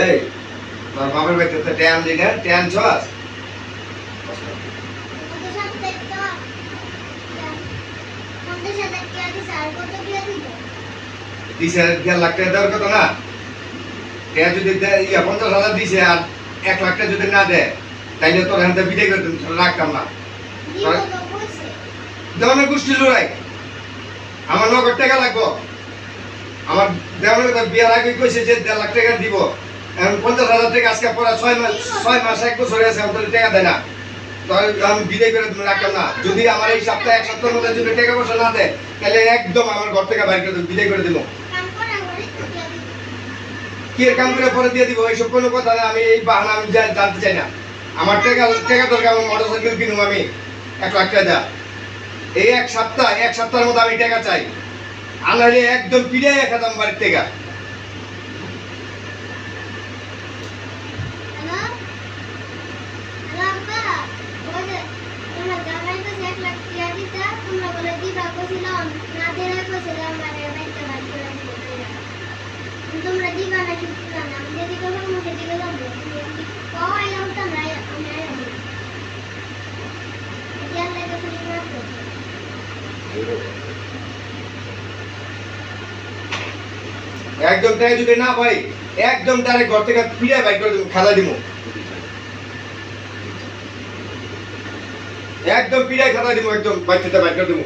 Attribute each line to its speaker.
Speaker 1: এই তোর বাবার বাড়িতে তো ট্যান দিই না, ট্যান ছস দিছে 1.5 লাখ টাকা দেওয়ার কথা না। ট্যান যদি 50,000 দিছে আর 1 লাখ টাকা যদি না দেয় তাইলে তোর হাতে বিদায় করে দিন, রাখতাম না। দেওয়ানের গোষ্ঠী লড়াই, আমার নগদ টাকা লাগবো। আমার দেওয়ানের কথা বিয়ার আগে কইছে যে 1.5 লাখ টাকা দিব, এখন 50,000 টাকা আজকে পড়া 6 মাস 1 বছর হয়েছে, আমার টাকা দেয় না। আমি বিদায় করে তুমি রাখতাম না। যদি আমার এই সপ্তাহে 1 সপ্তাহের মধ্যে যদি টাকা পয়সা না দেয় তাহলে একদম আমার ঘর থেকে বাইরে করে বিদায় করে দিব। কি এর কাম করে পরে দিয়ে দিব, এইসব কোনো কথা না। আমি এই বাহানা আমি জানতে চাই না। আমার টাকা দরকার, আমার মোটরসাইকেল কিনুম আমি 1 লাখ টাকা। এই এক সপ্তাহের মধ্যে আমি টাকা চাই, আনারে একদম পিড়াই খাতাম বাড়ির থেকে।
Speaker 2: তোমরা দিবা না কি দিবা না, আমি যদি কথা মুখে দিকে যাবো কই আমতা নাই আমি আইব ইয়ার লাগে তুমি রাখো।
Speaker 1: একদম টাকা যদি না ভাই একদম ডাইরেক্ট ঘর থেকে পিড়াই বাইক করে দিব, খালা দিব, একদম পিড়াই খালা দিব, একদম বাইক থেকে বাইক করে দিব।